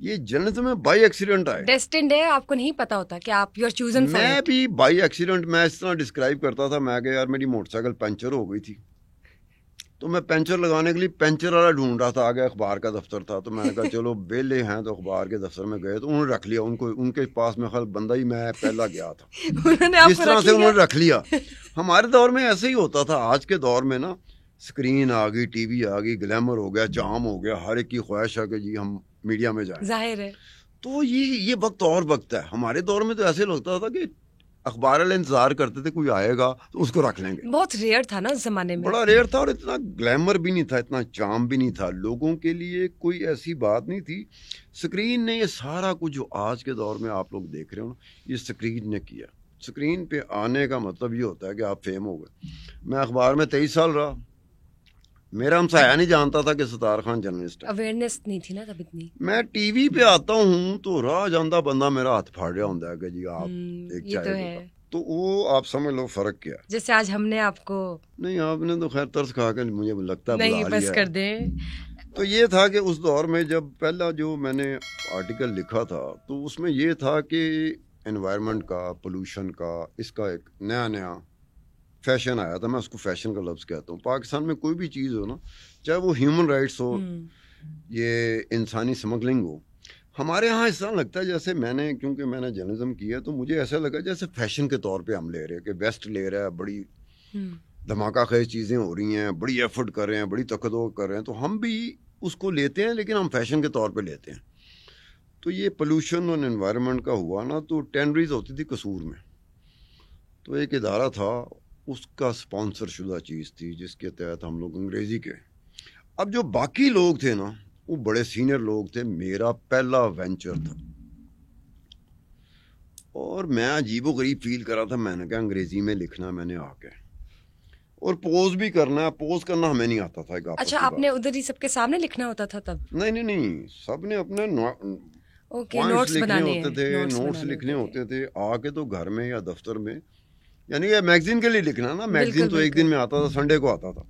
یہ جرنلزم میں by accident آئے. ڈیسٹنڈ ہے, آپ کو نہیں پتا ہوتا کہ آپ یو آر چوزن فار میں بھی بائی ایکسیڈنٹ میں اس طرح ڈسکرائب کرتا تھا, میں کہ یار میری موٹر سائیکل پنچر ہو گئی تھی, تو میں پنچر لگانے کے لیے پنچر والا ڈھونڈ رہا تھا, آگے اخبار کا دفتر تھا, تو میں نے کہا چلو بیلے ہیں, تو اخبار کے دفتر میں گئے, تو انہوں نے رکھ لیا, ان کے پاس میں خیال بندہ ہی میں پہلا گیا تھا, جس طرح سے انہوں نے رکھ لیا. ہمارے دور میں ایسے ہی ہوتا تھا. آج کے دور میں نا اسکرین آ گئی, ٹی وی آ گئی, گلیمر ہو گیا, چام ہو گیا, ہر ایک کی خواہش ہے کہ جی ہم میڈیا میں جائیں. ظاہر ہے. تو یہ وقت اور وقت ہے. ہمارے دور میں تو ایسے لگتا تھا کہ اخبار والے انتظار کرتے تھے کوئی آئے گا تو اس کو رکھ لیں گے. بہت ریئر تھا نا اس زمانے میں, بڑا ریئر تھا, اور اتنا گلیمر بھی نہیں تھا, اتنا چام بھی نہیں تھا. لوگوں کے لیے کوئی ایسی بات نہیں تھی. اسکرین نے یہ سارا کچھ جو آج کے دور میں آپ لوگ دیکھ رہے ہو نا, یہ اسکرین نے کیا. اسکرین پہ آنے کا مطلب یہ ہوتا ہے کہ آپ فیم ہو گئے. میں اخبار میں 23 سال رہا, میرا ہمسایہ نہیں جانتا تھا کہ ستار خان جرنلسٹ ہے. اویئرنیس نہیں تھی نا تب اتنی. میں ٹی وی پہ آتا ہوں تو راہ جاندہ بندہ میرا ہاتھ پھاڑ رہا ہوتا ہے کہ جی آپ ایک چائے, تو وہ آپ سمجھ لو فرق کیا. جیسے آج ہم نے آپ کو, نہیں آپ نے تو خیر ترس کھا کے مجھے لگتا ہے نہیں بس کر دیں. تو یہ تھا کہ اس دور میں جب پہلا جو میں نے آرٹیکل لکھا تھا تو اس میں یہ تھا کہ انوائرمنٹ کا, پولوشن کا, اس کا ایک نیا فیشن آیا تھا. میں اس کو فیشن کا لفظ کہتا ہوں. پاکستان میں کوئی بھی چیز ہو نا, چاہے وہ ہیومن رائٹس ہو, یہ انسانی سمگلنگ ہو, ہمارے ہاں اس طرح لگتا ہے جیسے کیونکہ میں نے جرنلزم کیا تو مجھے ایسا لگا جیسے فیشن کے طور پہ ہم لے رہے ہیں کہ ویسٹ لے رہا ہے, بڑی دھماکہ خیز چیزیں ہو رہی ہیں, بڑی ایفرٹ کر رہے ہیں, بڑی تقدو کر رہے ہیں, تو ہم بھی اس کو لیتے ہیں لیکن ہم فیشن کے طور پہ لیتے ہیں. تو یہ پولوشن اور انوائرمنٹ کا ہوا نا, تو ٹینڈریز ہوتی تھی قصور میں, تو ایک ادارہ تھا, اس کا سپانسر شدہ چیز تھی جس کے تحت ہم لوگ انگریزی کے. اب جو باقی لوگ تھے نا وہ بڑے سینئر لوگ تھے. میرا پہلا وینچر تھا اور میں عجیب و غریب فیل کر رہا تھا. میں نے کہا انگریزی میں لکھنا میں نے آ کے, اور پوز بھی کرنا ہے. پوز کرنا ہمیں نہیں آتا تھا. اچھا, آپ نے ادھر ہی سب کے سامنے لکھنا ہوتا تھا تب؟ نہیں, سب نے اپنے نوٹس لکھنے ہوتے تھے, نوٹس لکھنے ہوتے تھے آ کے, تو گھر میں یا دفتر میں, یعنی یہ میگزین کے لیے لکھنا نا. میگزین تو ایک دن میں آتا تھا, سنڈے کو آتا تھا,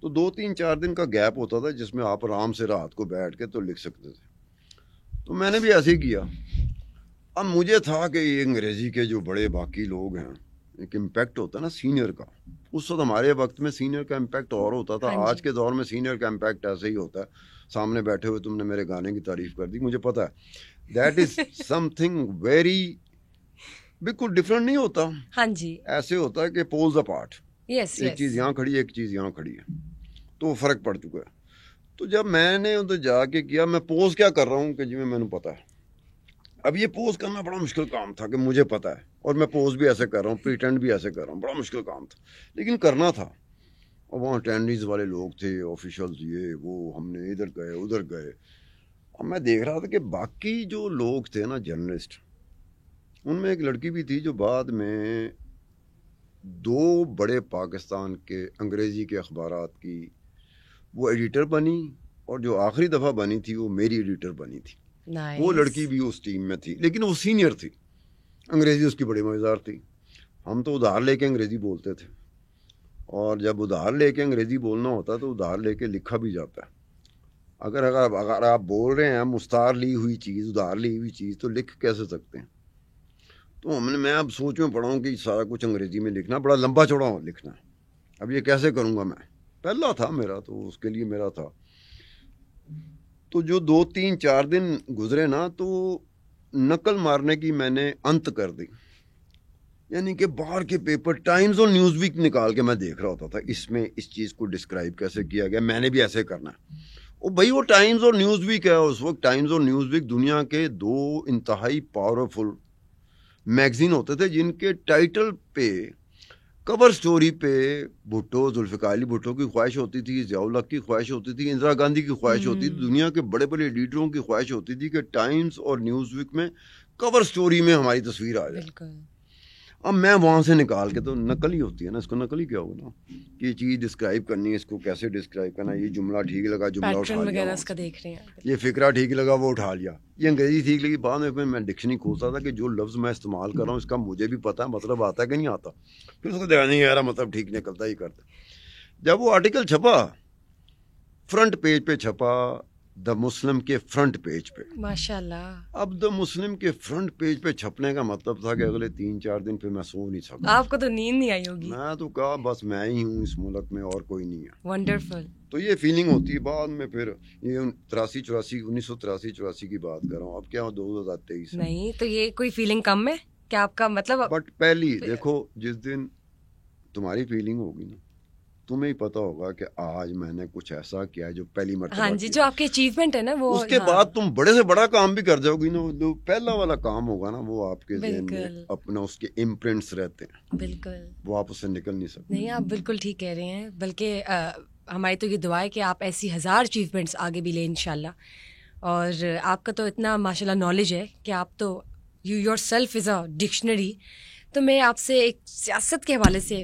تو 2-3-4 دن کا گیپ ہوتا تھا جس میں آپ آرام سے رات کو بیٹھ کے تو لکھ سکتے تھے. تو میں نے بھی ایسے ہی کیا. اب مجھے تھا کہ یہ انگریزی کے جو بڑے باقی لوگ ہیں, ایک امپیکٹ ہوتا ہے نا سینئر کا. اس وقت ہمارے وقت میں سینئر کا امپیکٹ اور ہوتا تھا. آج کے دور میں سینئر کا امپیکٹ ایسے ہی ہوتا ہے, سامنے بیٹھے ہوئے تم نے میرے گانے کی تعریف کر دی, مجھے پتا ہے that is some thing very, بالکل ڈفرینٹ نہیں ہوتا. ہاں جی, ایسے ہوتا ہے کہ پولز اپارٹ, ایک چیز یہاں کھڑی ہے, ایک چیز یہاں کھڑی ہے, تو فرق پڑ چکا ہے. تو جب میں نے ادھر جا کے کیا, میں پوز کیا کر رہا ہوں کہ جی میں نے پتا ہے. اب یہ پوز کرنا بڑا مشکل کام تھا کہ مجھے پتا ہے, اور میں پوز بھی ایسے کر رہا ہوں, پریٹینڈ بھی ایسے کر رہا ہوں, بڑا مشکل کام تھا لیکن کرنا تھا. اور وہاں ٹینڈیز والے لوگ تھے, آفیشلز, یہ وہ, ہم نے ادھر گئے ادھر گئے. اب میں دیکھ رہا تھا کہ باقی جو لوگ تھے نا جرنلسٹ, ان میں ایک لڑکی بھی تھی جو بعد میں 2 بڑے پاکستان کے انگریزی کے اخبارات کی وہ ایڈیٹر بنی, اور جو آخری دفعہ بنی تھی وہ میری ایڈیٹر بنی تھی. وہ لڑکی بھی اس ٹیم میں تھی لیکن وہ سینئر تھی. انگریزی اس کی بڑی مزیدار تھی. ہم تو ادھار لے کے انگریزی بولتے تھے, اور جب ادھار لے کے انگریزی بولنا ہوتا ہے تو ادھار لے کے لکھا بھی جاتا ہے. اگر آپ بول رہے ہیں مستعار لی ہوئی چیز, ادھار لی ہوئی چیز, تو لکھ کیسے سکتے ہیں. تو میں اب سوچ میں پڑا ہوں کہ سارا کچھ انگریزی میں لکھنا بڑا لمبا چوڑا لکھنا ہے. اب یہ کیسے کروں گا. میں پہلا تھا میرا, تو اس کے لیے میرا تھا. تو جو 2-3-4 دن گزرے نا, تو نقل مارنے کی میں نے انت کر دی. یعنی کہ باہر کے پیپر, ٹائمز اور نیوز ویک نکال کے میں دیکھ رہا ہوتا تھا, اس میں اس چیز کو ڈسکرائب کیسے کیا گیا, میں نے بھی ایسے کرنا ہے. وہ بھائی وہ ٹائمز اور نیوز ویک ہے, اس وقت ٹائمز اور نیوز ویک دنیا کے 2 انتہائی پاورفل میگزین ہوتے تھے جن کے ٹائٹل پہ, کور سٹوری پہ بھٹو, ذوالفقار علی بھٹو کی خواہش ہوتی تھی, ضیاء الحق کی خواہش ہوتی تھی, اندرا گاندھی کی خواہش ہوتی تھی, دنیا کے بڑے بڑے ایڈیٹروں کی خواہش ہوتی تھی کہ ٹائمز اور نیوز ویک میں کور سٹوری میں ہماری تصویر آ جائے. اب میں وہاں سے نکال کے, تو نقل ہی ہوتی ہے نا, اس کو نقل ہی کیا ہوگا نا, کہ یہ چیز ڈسکرائب کرنی ہے, اس کو کیسے ڈسکرائب کرنا ہے, یہ جملہ ٹھیک لگا, جملہ اٹھا لیا, اس کا دیکھ رہے ہیں, یہ فقرہ ٹھیک لگا, وہ اٹھا لیا, یہ انگریزی ٹھیک لگی. بعد میں ڈکشنری کھولتا تھا کہ جو لفظ میں استعمال کر رہا ہوں اس کا مجھے بھی پتہ ہے مطلب آتا ہے کہ نہیں آتا, پھر اس کو دیکھا نہیں یار مطلب ٹھیک نکلتا ہی کرتا. جب وہ آرٹیکل چھپا, فرنٹ پیج پہ چھپا, دا مسلم کے فرنٹ پیج پہ. ماشاء اللہ. اب دا مسلم کے فرنٹ پیج پہ چھپنے کا مطلب تھا کہ اگلے 3-4 دن پھر میں سو نہیں سکا. آپ کو تو نیند نہیں آئی ہوگی. میں تو کہا بس میں ہی ہوں اس ملک میں اور کوئی نہیں ہے. ونڈرفل. تو یہ فیلنگ ہوتی ہے. بعد میں پھر یہ 1983-84 کی بات کر رہا ہوں. اب کیا 2023 نہیں تو یہ کوئی فیلنگ کم ہے کیا آپ کا مطلب؟ بٹ پہلی دیکھو جس دن تمہاری فیلنگ ہوگی نا تمہیں ہی پتا ہوگا کہ آج میں نے کچھ ایسا کیا ہے جو پہلی مرتبہ. ہاں جی جو آپ کی اچیومنٹ ہے نا وہ اس کے بعد تم بڑے سے بڑا کام بھی کر جاؤ گی نا. جو پہلا والا کام ہوگا نا وہ آپ کے ذہن میں اپنا اس کے امپرنٹس رہتے ہیں. بالکل وہ آپ اس سے نکل نہیں سکتے. نہیں آپ بالکل ٹھیک کہہ رہے ہیں. بلکہ ہماری تو یہ دعا ہے کہ آپ ایسی 1000 اچیومنٹس آگے بھی لیں انشاءاللہ. اور آپ کا تو اتنا ماشاءاللہ نالج ہے کہ آپ تو you your self is a dictionary. تو میں آپ سے ایک سیاست کے حوالے سے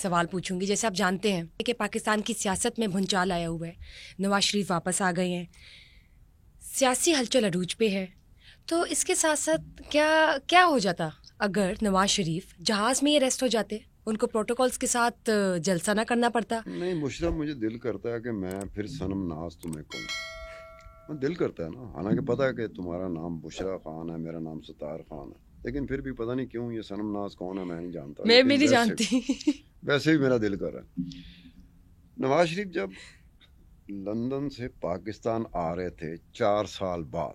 سوال پوچھوں گی. جیسے آپ جانتے ہیں کہ پاکستان کی سیاست میں بھونچال آیا ہوا ہے. نواز شریف واپس آ گئے ہیں. سیاسی ہلچل عروج پہ ہے. تو اس کے ساتھ ساتھ کیا ہو جاتا اگر نواز شریف جہاز میں یہ ریسٹ ہو جاتے؟ ان کو پروٹوکولز کے ساتھ جلسہ نہ کرنا پڑتا؟ نہیں مشرف مجھے دل کرتا ہے کہ میں پھر صنم ناز تمہیں کہوں. دل کرتا ہے نا. حالانکہ پتہ ہے کہ تمہارا نام بشرا خان ہے, میرا نام ستار خان ہے, لیکن پھر بھی پتہ نہیں کیوں یہ صنم ناز کون ہے میں نہیں جانتا. میں بھی نہیں جانتی. ویسے بھی میرا دل کر رہا ہے. نواز شریف جب لندن سے پاکستان آ رہے تھے 4 سال بعد,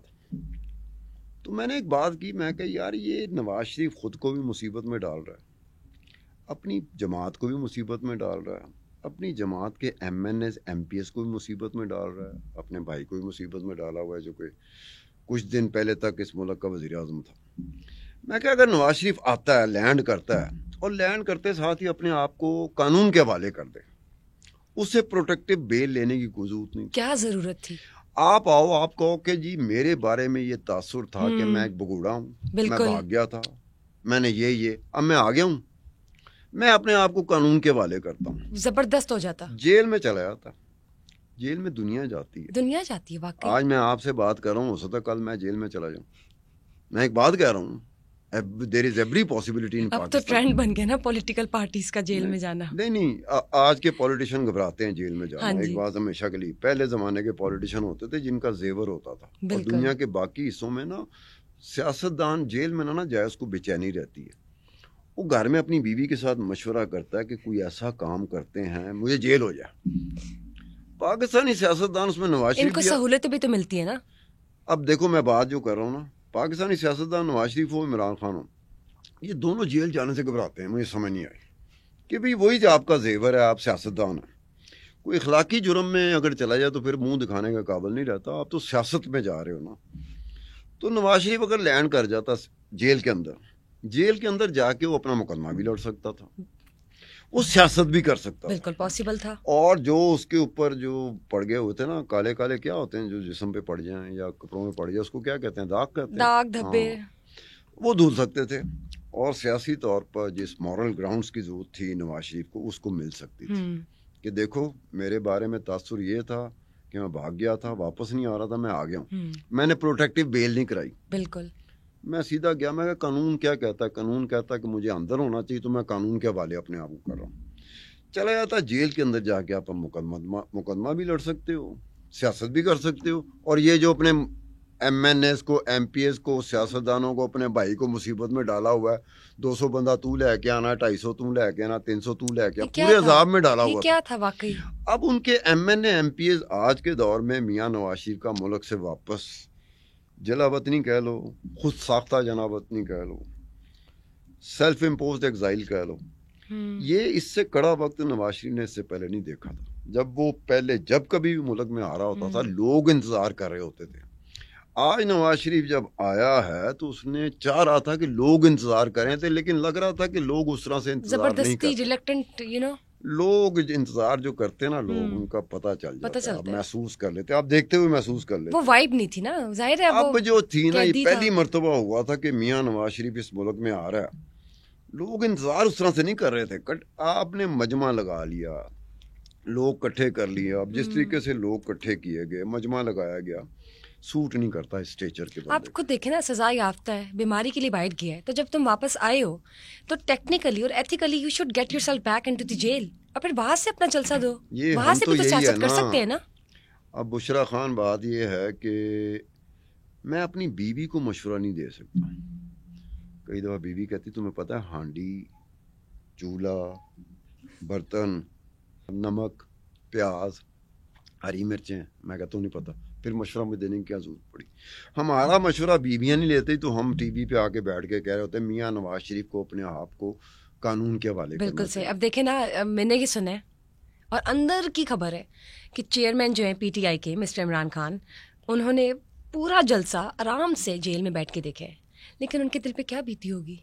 تو میں نے ایک بات کی. میں کہ یار یہ نواز شریف خود کو بھی مصیبت میں ڈال رہا ہے, اپنی جماعت کو بھی مصیبت میں ڈال رہا ہے, اپنی جماعت کے MNAs MPs کو بھی مصیبت میں ڈال رہا ہے, اپنے بھائی کو بھی مصیبت میں ڈالا ہوا ہے جو کہ کچھ دن پہلے تک اس ملک کا وزیر اعظم تھا. میں کہ اگر نواز شریف آتا ہے, لینڈ کرتا ہے, اور لینڈ کرتے ساتھ ہی اپنے آپ کو قانون کے حوالے کر دے, اس سے پروٹیکٹیو بیل لینے کی کوئی ضرورت نہیں. کیا ضرورت تھی؟ آپ آؤ, آپ کہو کہ جی میرے بارے میں یہ تاثر تھا کہ میں ایک بگوڑا ہوں, میں بھاگ گیا تھا, میں نے یہ اب میں آ گیا ہوں, میں اپنے آپ کو قانون کے حوالے کرتا ہوں. زبردست ہو جاتا. جیل میں چلا جاتا. جیل میں دنیا جاتی ہے واقعی. آج میں آپ سے بات کر رہا ہوں, ہو سکتا ہے کل میں جیل میں چلا جاؤں. میں ایک بات کہہ رہا ہوں, there is every possibility in اب تو ٹرینڈ بن گیا نا پولیٹیکل پارٹیز کا جیل میں جانا. نہیں آج کے پولیٹیشین گھبراتے ہیں جیل میں جانا. ایک بات ہمیشہ کے لیے, پہلے زمانے کے پولیٹیشین ہوتے تھے جن کا زیور ہوتا تھا, اور دنیا کے باقی حصوں میں نا سیاستدان جیل میں نا جائز کو بے چینی رہتی ہے. وہ گھر میں اپنی بیوی کے ساتھ مشورہ کرتا ہے کہ کوئی ایسا کام کرتے ہیں مجھے جیل ہو جائے. پاکستانی سیاستدان اس میں نواز شریف ان کو سہولتیں بھی تو ملتی ہے نا. اب دیکھو میں بات جو کر رہا ہوں نا, پاکستانی سیاستدان نواز شریف ہو عمران خان ہو, یہ دونوں جیل جانے سے گھبراتے ہیں. مجھے سمجھ نہیں آئی کہ بھئی وہی جو آپ کا زیور ہے, آپ سیاستدان ہیں. کوئی اخلاقی جرم میں اگر چلا جائے تو پھر منہ دکھانے کا قابل نہیں رہتا. آپ تو سیاست میں جا رہے ہو نا. تو نواز شریف اگر لینڈ کر جاتا جیل کے اندر جا کے وہ اپنا مقدمہ بھی لڑ سکتا تھا, وہ سیاست بھی کر سکتا, بالکل پاسبل تھا. اور جو اس کے اوپر جو پڑ گئے ہوتے ہیں نا, کالے کالے کیا ہوتے ہیں جو جسم پہ پڑ جائیں یا کپڑوں میں پڑ جائے, اس کو کیا کہتے ہیں, داغ کہتے ہیں, داغ دھبے, وہ دھل سکتے تھے. اور سیاسی طور پر جس مورل گراؤنڈز کی ضرورت تھی نواز شریف کو, اس کو مل سکتی تھی کہ دیکھو میرے بارے میں تاثر یہ تھا کہ میں بھاگ گیا تھا, واپس نہیں آ رہا تھا, میں آ گیا ہوں, میں نے پروٹیکٹیو بیل نہیں کرائی. بالکل میں سیدھا گیا. میں کہ قانون کیا کہتا ہے, قانون کہتا ہے کہ مجھے اندر ہونا چاہیے, تو میں قانون کے حوالے اپنے آپ کو کر رہا ہوں. چلا جاتا جیل کے اندر جا کے آپ مقدمہ بھی لڑ سکتے ہو, سیاست بھی کر سکتے ہو. اور یہ جو اپنے MNAs کو MPs کو سیاستدانوں کو اپنے بھائی کو مصیبت میں ڈالا ہوا ہے, 200 بندہ تو لے کے آنا, 250 تو لے کے آنا, 300 تو لے کے آنا, پورے عذاب میں ڈالا ہوا کیا تھا واقعی. اب ان کے MNA MPs آج کے دور میں میاں نواز شریف کا ملک سے واپس جلا وطنی کہہ لو, خود ساختہ جنا وطنی کہہ لو, سیلف امپوزڈ ایگزائل کہہ لو, یہ اس سے کڑا وقت نواز شریف نے اس سے پہلے نہیں دیکھا تھا. جب وہ پہلے جب کبھی بھی ملک میں آ رہا ہوتا تھا لوگ انتظار کر رہے ہوتے تھے. آج نواز شریف جب آیا ہے تو اس نے چاہ رہا تھا کہ لوگ انتظار کریں تھے, لیکن لگ رہا تھا کہ لوگ اس طرح سے انتظار نہیں کرتے. لوگ انتظار جو کرتے ہیں نا, لوگ ان کا پتہ چل جاتا ہے, محسوس کر لیتے, آپ دیکھتے ہوئے محسوس کر لیتے. وہ وائب نہیں تھی نا, ظاہر ہے. اب جو تھی نا, یہ پہلی مرتبہ ہوا تھا کہ میاں نواز شریف اس ملک میں آ رہا ہے. لوگ انتظار اس طرح سے نہیں کر رہے تھے. آپ نے مجمع لگا لیا, لوگ کٹھے کر لیا. اب جس طریقے سے لوگ کٹھے کیے گئے, مجمع لگایا گیا, سوٹ نہیں کرتا اسٹیچر کے. آپ خود دیکھیں نا, سزا یافتہ ہے, بیماری کے لیے باہر گیا ہے, تو جب تم واپس آئے ہو تو ٹیکنیکلی اور ethically you should get yourself back into the jail, اور پھر وہاں سے اپنا جلسہ دو. وہاں سے بھی تو سیاست کر سکتے ہیں نا. اب بشرا خان بات یہ ہے کہ میں اپنی بیوی کو مشورہ نہیں دے سکتا. کئی دفعہ بیوی کہتی تمہیں پتہ ہے ہانڈی, چولہا, برتن, نمک, پیاز, ہری مرچیں, میں کہتا ہوں نہیں پتہ. پھر مشورہ میں دینے کی کیا ضرورت پڑی. ہمارا مشورہ بیویاں نہیں لیتی تو ہم ٹی وی پہ آ کے بیٹھ کے کہہ رہے ہوتے ہیں میاں نواز شریف کو اپنے آپ کو قانون کے حوالے کرنا. بالکل صحیح. اب دیکھیں نا, میں نے یہ سنا ہے اور اندر کی خبر ہے کہ چیئرمین جو ہیں پی ٹی آئی کے مسٹر عمران خان, انہوں نے پورا جلسہ آرام سے جیل میں بیٹھ کے دیکھے, لیکن ان کے دل پہ کیا بیتی ہوگی.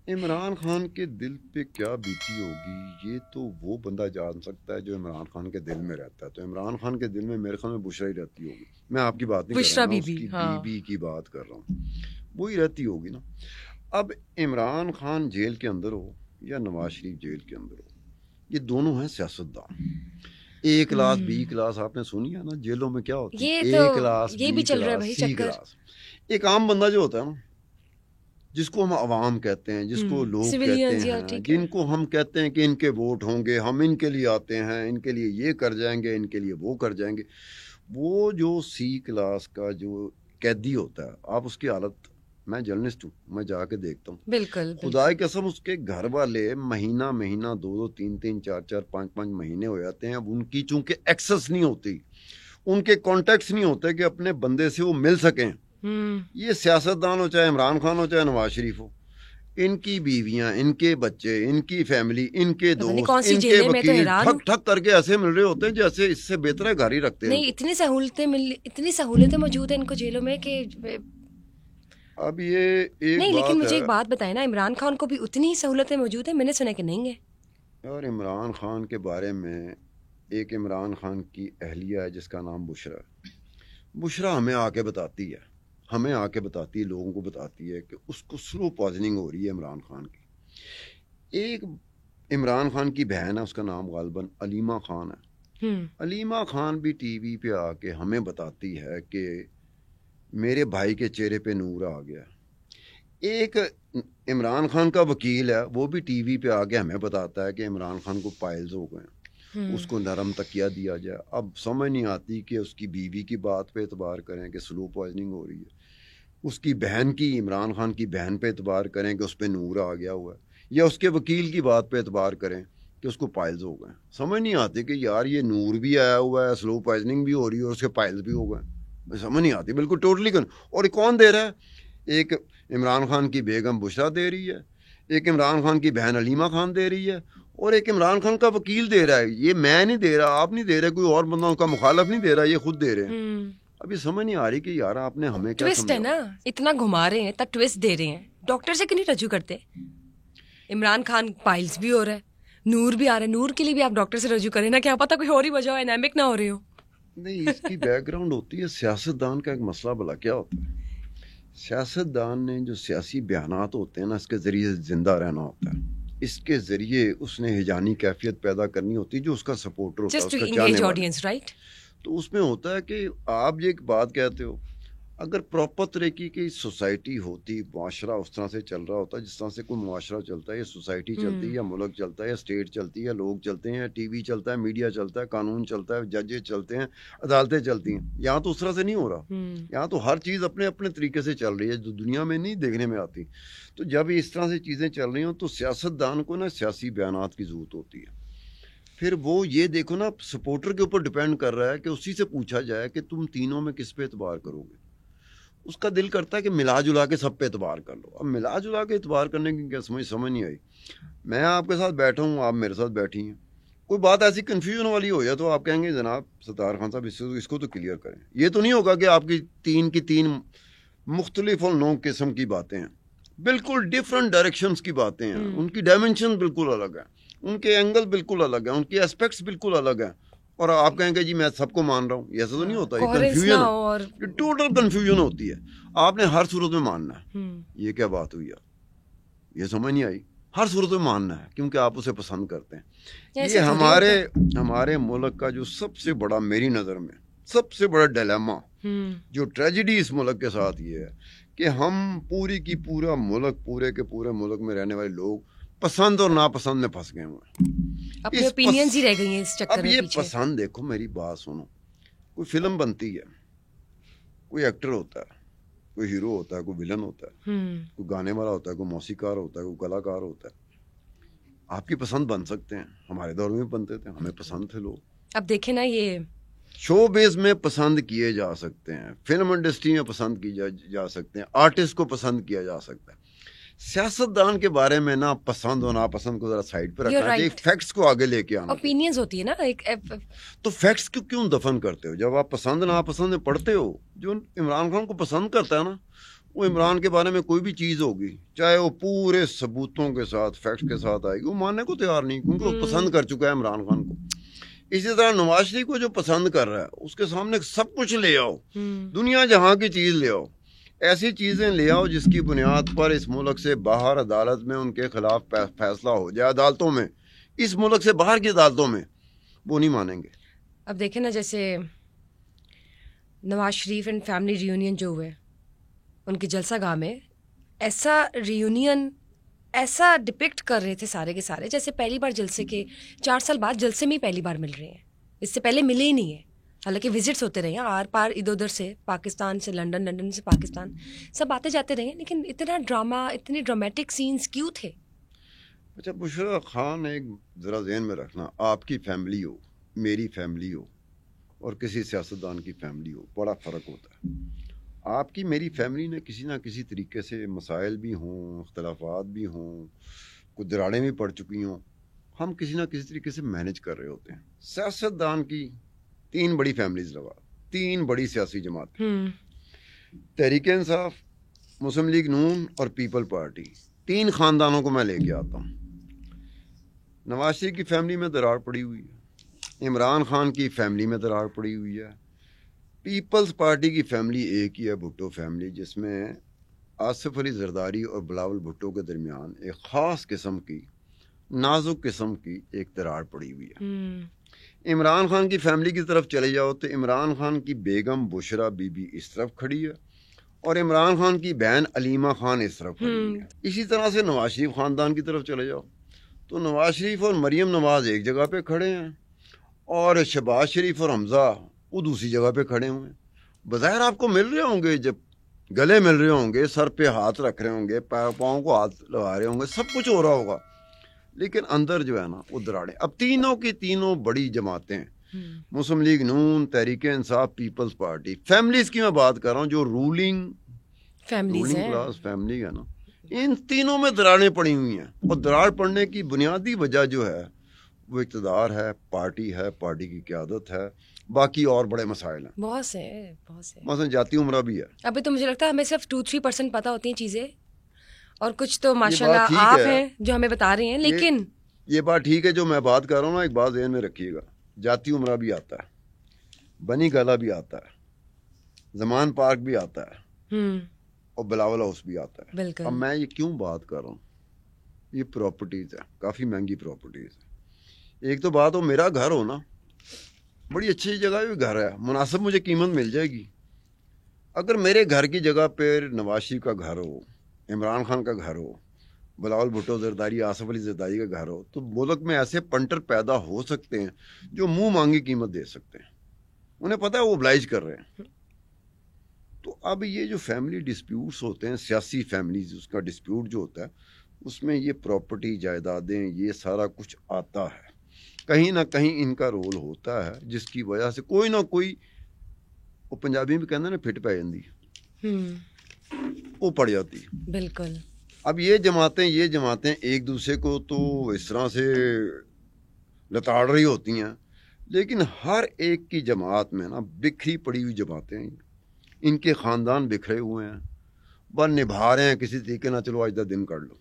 عمران خان کے دل پہ کیا بیتی ہوگی یہ تو وہ بندہ جان سکتا ہے جو عمران خان کے دل میں رہتا ہے. تو عمران خان کے دل میں میرے خیال میں بشرا ہی رہتی ہوگی. میں آپ کی بات نہیں کر رہا ہوں, اس کی بیوی کی بات کر رہا ہوں, وہی رہتی ہوگی نا. اب عمران خان جیل کے اندر ہو یا نواز شریف جیل کے اندر ہو, یہ دونوں ہیں سیاستدان. اے کلاس بی کلاس آپ نے سنی ہے نا جیلوں میں کیا ہوتا ہے, A class B class C class. ایک عام بندہ جو ہوتا ہے نا, جس کو ہم عوام کہتے ہیں, جس کو لوگ کہتے ہیں, جن کو ہم کہتے ہیں کہ ان کے ووٹ ہوں گے, ہم ان کے لیے آتے ہیں, ان کے لیے یہ کر جائیں گے, ان کے لیے وہ کر جائیں گے, وہ جو سی کلاس کا جو قیدی ہوتا ہے, آپ اس کی حالت, میں جرنلسٹ ہوں, میں جا کے دیکھتا ہوں, بالکل خدا کی قسم اس کے گھر والے مہینہ مہینہ 2 3 4 5 مہینے ہو جاتے ہیں. اب ان کی چونکہ ایکسس نہیں ہوتی, ان کے کانٹیکٹس نہیں ہوتے کہ اپنے بندے سے وہ مل سکیں. یہ سیاستدان ہو, چاہے عمران خان ہو, چاہے نواز شریف ہو, ان کی بیویاں, ان کے بچے, ان کی فیملی, ان کے دوست, ان کے وکیل ٹھک ٹھک کر کے ایسے مل رہے ہوتے ہیں جیسے اس سے بہتر ہے گھر ہی رکھتے ہیں. نہیں, اتنی سہولتیں موجود ہیں ان کو جیلوں میں کہ اب یہ ایک نہیں. لیکن مجھے ایک بات بتائیں نا, عمران خان کو بھی اتنی ہی سہولتیں موجود ہیں؟ میں نے سنا کہ نہیں ہے. اور عمران خان کے بارے میں ایک عمران خان کی اہلیہ ہے جس کا نام بشرا. بشرا ہمیں آ کے بتاتی ہے, لوگوں کو بتاتی ہے کہ اس کو سلو پوائزننگ ہو رہی ہے عمران خان کی. ایک عمران خان کی بہن ہے, اس کا نام غالباً علیمہ خان ہے. علیمہ خان بھی ٹی وی پہ آ کے ہمیں بتاتی ہے کہ میرے بھائی کے چہرے پہ نور آ گیا. ایک عمران خان کا وکیل ہے, وہ بھی ٹی وی پہ آ کے ہمیں بتاتا ہے کہ عمران خان کو پائلز ہو گئے, اس کو نرم تکیہ دیا جائے. اب سمجھ نہیں آتی کہ اس کی بیوی کی بات پہ اعتبار کریں کہ سلو پوائزننگ ہو رہی ہے, اس کی بہن کی, عمران خان کی بہن پہ اعتبار کریں کہ اس پہ نور آ گیا ہوا ہے, یا اس کے وکیل کی بات پہ اعتبار کریں کہ اس کو پائلز ہو گئے. سمجھ نہیں آتی کہ یار یہ نور بھی آیا ہوا ہے, سلو پوائزننگ بھی ہو رہی ہے, اور اس کے پائلز بھی ہو گئے. سمجھ نہیں آتی بالکل ٹوٹلی. اور کون دے رہا ہے؟ ایک عمران خان کی بیگم بشرا دے رہی ہے, ایک عمران خان کی بہن علیمہ خان دے رہی ہے, اور ایک عمران خان کا وکیل دے رہا ہے. یہ میں نہیں دے رہا, آپ نہیں دے رہے, کوئی اور بندہ ان کا مخالف نہیں دے رہا, یہ خود دے رہے ہیں. ابھی سمجھ نہیں آ رہی کہ یار آپ نے ہمیں کیا ٹویسٹ ہے نا, اتنا گھما رہے ہیں تب ٹویسٹ دے رہے ہیں. ڈاکٹر سے کیوں نہیں رجوع کرتے؟ عمران خان پائلز بھی ہو رہا ہے, نور بھی آ رہا ہے, نور کے لیے بھی آپ ڈاکٹر سے رجوع کریں نا, کیا پتا کوئی اور ہی وجہ ہو, انیمک نہ ہو رہے ہو. نہیں, اس کی بیک گراؤنڈ ہوتی ہے. سیاستدان کا ایک مسئلہ بلا کیا ہوتا ہے, سیاستدان نے جو سیاسی بیانات ہوتے ہیں نا, اس کے ذریعے زندہ رہنا ہوتا ہے, اس کے ذریعے اس نے ہجانی کیفیت پیدا کرنی ہوتی ہے جو اس کا سپورٹر ہوتا ہے, اس کا چاہنے والا. تو اس میں ہوتا ہے کہ آپ یہ ایک بات کہتے ہو, اگر پراپر طریقے کی سوسائٹی ہوتی, معاشرہ اس طرح سے چل رہا ہوتا جس طرح سے کوئی معاشرہ چلتا ہے, یا سوسائٹی چلتی ہے, یا ملک چلتا ہے, یا اسٹیٹ چلتی ہے, یا لوگ چلتے ہیں, یا ٹی وی چلتا ہے, میڈیا چلتا ہے, قانون چلتا ہے, ججز چلتے ہیں, عدالتیں چلتی ہیں. یہاں تو اس طرح سے نہیں ہو رہا, یہاں تو ہر چیز اپنے اپنے طریقے سے چل رہی ہے جو دنیا میں نہیں دیکھنے میں آتی. تو جب اس طرح سے چیزیں چل رہی ہوں تو سیاستدان کو نا سیاسی بیانات کی ضرورت ہوتی ہے. پھر وہ یہ دیکھو نا, سپورٹر کے اوپر ڈپینڈ کر رہا ہے کہ اسی سے پوچھا جائے کہ تم تینوں میں کس پہ اعتبار کرو گے. اس کا دل کرتا ہے کہ ملا جلا کے سب پہ اعتبار کر لو. اب ملا جلا کے اعتبار کرنے کی کیا سمجھ نہیں آئی. میں آپ کے ساتھ بیٹھا ہوں, آپ میرے ساتھ بیٹھی ہیں, کوئی بات ایسی کنفیوژن والی ہو جائے تو آپ کہیں گے جناب ستار خان صاحب اس کو تو کلیئر کریں. یہ تو نہیں ہوگا کہ آپ کی تین مختلف اور نو قسم کی باتیں ہیں, بالکل ڈفرینٹ ڈائریکشنز کی باتیں ہیں, ان کی ڈائمینشن بالکل الگ ہیں, ان کے اینگل بالکل الگ ہیں, ان کے اسپیکٹس بالکل الگ ہیں, اور آپ کہیں گے جی میں سب کو مان رہا ہوں. ایسا تو نہیں ہوتا, یہ کنفیوژن, یہ ٹوٹل کنفیوژن ہوتی ہے. آپ نے ہر صورت میں ماننا ہے. یہ کیا بات ہوئی یار, یہ سمجھ نہیں آئی. ہر صورت میں ماننا ہے کیونکہ آپ اسے پسند کرتے ہیں. یہ ہمارے ملک کا جو سب سے بڑا, میری نظر میں سب سے بڑا ڈیلیما, جو ٹریجڈی اس ملک کے ساتھ یہ ہے کہ ہم پورے کے پورے ملک میں رہنے والے لوگ پسند اور ناپسند میں پھنس گئے ہوئے ہیں. اپنی اوپینینز ہی رہ گئی ہیں اس چکر میں. اب یہ پسند دیکھو, میری بات سنو, کوئی فلم بنتی ہے, کوئی ایکٹر ہوتا ہے, کوئی ہیرو ہوتا ہے, کوئی ویلن ہوتا ہے, کوئی گانے والا ہوتا ہے, کوئی موسیقار ہوتا ہے, کوئی کلاکار ہوتا ہے. آپ کی پسند بن سکتے ہیں, ہمارے دور میں بنتے تھے, ہمیں پسند تھے لوگ. اب دیکھیں نا, یہ شو بیس میں پسند کیے جا سکتے ہیں, فلم انڈسٹری میں پسند کی جا سکتے ہیں, آرٹسٹ کو پسند کیا جا سکتا ہے. سیاستدان کے بارے میں نا پسند اور ناپسند کو ذرا سائڈ پہ رکھنا چاہیے, فیکٹس کو آگے لے کے آنا. اوپینینز ہوتی ہے نا ایک. تو فیکٹس کیوں دفن کرتے ہو؟ جب آپ پسند ناپسند میں پڑھتے ہو, جو عمران خان کو پسند کرتا ہے نا, وہ عمران کے بارے میں کوئی بھی چیز ہوگی, چاہے وہ پورے ثبوتوں کے ساتھ فیکٹس کے ساتھ آئے گی, وہ ماننے کو تیار نہیں, کیونکہ وہ پسند کر چکا ہے عمران خان کو. اسی طرح نواز شریف کو جو پسند کر رہا ہے, اس کے سامنے سب کچھ لے آؤ, دنیا جہاں کی چیز لے آؤ, ایسی چیزیں لے آؤ جس کی بنیاد پر اس ملک سے باہر عدالت میں ان کے خلاف فیصلہ ہو جائے, عدالتوں میں, اس ملک سے باہر کی عدالتوں میں, وہ نہیں مانیں گے. اب دیکھیں نا, جیسے Nawaz Sharif and family Reunion جو ہوئے ان کی جلسہ گاہ میں, ایسا ریونین ایسا ڈپکٹ کر رہے تھے سارے کے سارے جیسے پہلی بار جلسے کے 4 سال بعد جلسے میں ہی پہلی بار مل رہے ہیں, اس سے پہلے ملے ہی نہیں ہیں. حالانکہ وزٹس ہوتے رہے ہیں آر پار ادھر ادھر سے, پاکستان سے لنڈن, لنڈن سے پاکستان, سب آتے جاتے رہے ہیں, لیکن اتنا ڈرامہ, اتنے ڈرامیٹک سینز کیوں تھے؟ اچھا بشرا خان, ایک ذرا ذہن میں رکھنا, آپ کی فیملی ہو, میری فیملی ہو, اور کسی سیاستدان کی فیملی ہو, بڑا فرق ہوتا ہے. آپ کی میری فیملی نے کسی نہ کسی طریقے سے مسائل بھی ہوں, اختلافات بھی ہوں, کچھ دراڑیں بھی پڑ چکی ہوں, ہم کسی نہ کسی طریقے سے مینج کر رہے ہوتے ہیں. سیاستدان کی 3 بڑی فیملیز لگا, 3 بڑی سیاسی جماعتیں, تحریک انصاف, مسلم لیگ نون اور پیپل پارٹی, 3 خاندانوں کو میں لے کے آتا ہوں. نواز شریف کی فیملی میں دراڑ پڑی ہوئی ہے, عمران خان کی فیملی میں دراڑ پڑی ہوئی ہے, پیپلز پارٹی کی فیملی ایک ہی ہے, بھٹو فیملی, جس میں آصف علی زرداری اور بلاول بھٹو کے درمیان ایک خاص قسم کی, نازک قسم کی ایک دراڑ پڑی ہوئی ہے. عمران خان کی فیملی کی طرف چلے جاؤ تو عمران خان کی بیگم بشرا بی بی اس طرف کھڑی ہے, اور عمران خان کی بہن علیمہ خان اس طرف کھڑی ہے. اسی طرح سے نواز شریف خاندان کی طرف چلے جاؤ تو نواز شریف اور مریم نواز ایک جگہ پہ کھڑے ہیں, اور شہباز شریف اور حمزہ وہ دوسری جگہ پہ کھڑے ہوئے ہیں. بظاہر آپ کو مل رہے ہوں گے, جب گلے مل رہے ہوں گے, سر پہ ہاتھ رکھ رہے ہوں گے, پاؤں کو ہاتھ لگا رہے ہوں گے, سب کچھ ہو رہا ہوگا, لیکن اندر جو ہے نا وہ دراڑیں. اب تینوں کی تینوں بڑی جماعتیں, مسلم لیگ نون, Tehreek Insaf, Peoples party, families کی میں بات کر رہا ہوں, جو رولنگ کلاس فیملی ہے نا, ان تینوں میں دراڑیں پڑی ہوئی ہیں. اور دراڑ پڑنے کی بنیادی وجہ جو ہے وہ اقتدار ہے, پارٹی ہے, پارٹی کی قیادت ہے, باقی اور بڑے مسائل ہیں, بہت سے. مثلا جاتی عمرہ بھی ہے. ابھی تو مجھے لگتا ہے ہمیں صرف 2-3% پتہ ہوتی ہیں چیزیں, اور کچھ تو ماشاءاللہ آپ ہیں جو ہمیں بتا رہے ہیں. لیکن یہ بات ٹھیک ہے جو میں بات کر رہا ہوں نا, ایک بات ذہن میں رکھیے گا, جاتی عمرہ بھی آتا ہے, بنی گالا بھی آتا ہے, زمان پارک بھی آتا ہے, اور بلاول ہاؤس بھی آتا ہے. اب میں یہ کیوں بات کر رہا ہوں, یہ پراپرٹیز ہے, کافی مہنگی پراپرٹیز ہے. ایک تو بات ہو میرا گھر ہو نا, بڑی اچھی جگہ بھی گھر ہے, مناسب مجھے قیمت مل جائے گی. اگر میرے گھر کی جگہ پہ نواز شریف کا گھر ہو, عمران خان کا گھر ہو, بلاول بھٹو زرداری, آصف علی زرداری کا گھر ہو, تو ملک میں ایسے پنٹر پیدا ہو سکتے ہیں جو منہ مانگی قیمت دے سکتے ہیں. انہیں پتہ ہے وہ oblige کر رہے ہیں. تو اب یہ جو فیملی ڈسپیوٹس ہوتے ہیں, سیاسی فیملیز, اس کا ڈسپیوٹ جو ہوتا ہے, اس میں یہ پراپرٹی, جائیدادیں, یہ سارا کچھ آتا ہے. کہیں نہ کہیں ان کا رول ہوتا ہے, جس کی وجہ سے کوئی نہ کوئی, وہ پنجابی میں کہتے ہیں نا, پھٹ پہ جاندی, وہ پڑ جاتی. بالکل. اب یہ جماعتیں ایک دوسرے کو تو اس طرح سے لتاڑ رہی ہوتی ہیں, لیکن ہر ایک کی جماعت میں نا بکھری پڑی ہوئی جماعتیں, ان کے خاندان بکھرے ہوئے ہیں, بس نبھا رہے ہیں کسی طریقے نہ, چلو آج دا دن کر لو.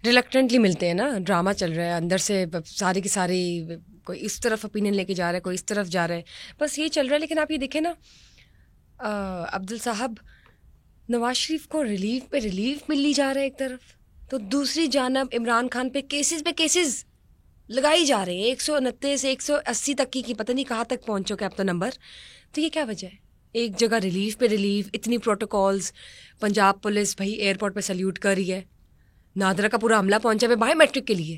ریلیکٹنٹلی ملتے ہیں نا, ڈرامہ چل رہا ہے اندر سے, ساری کی ساری, کوئی اس طرف اوپینین لے کے جا رہا ہے, کوئی اس طرف جا رہا ہے, بس یہ چل رہا ہے. لیکن آپ یہ دیکھیں نا عبدل صاحب, نواز شریف کو ریلیف پہ ریلیف ملی جا رہا ہے ایک طرف, تو دوسری جانب عمران خان پہ کیسز لگائی جا رہے ہیں, 129 سے 180 تک کی پتہ نہیں کہاں تک پہنچ چکا ہے اب تو نمبر. تو یہ کیا وجہ ہے؟ ایک جگہ ریلیف پہ ریلیف, اتنی پروٹوکالز, پنجاب پولیس بھائی ایئرپورٹ پہ سلیوٹ کر رہی ہے, نادرا کا پورا عملہ پہنچا ہوا بایو میٹرک کے لیے.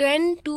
10 to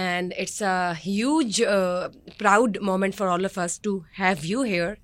and it's a huge proud moment for all of us to have you here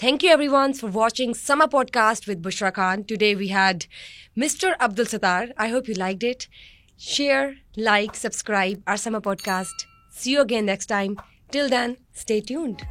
Thank you everyone for watching Summer Podcast with Bushra Khan. Today we had Mr. Abdul Sattar. I hope you liked it. Share, like, subscribe our Summer Podcast. See you again next time. Till then, stay tuned.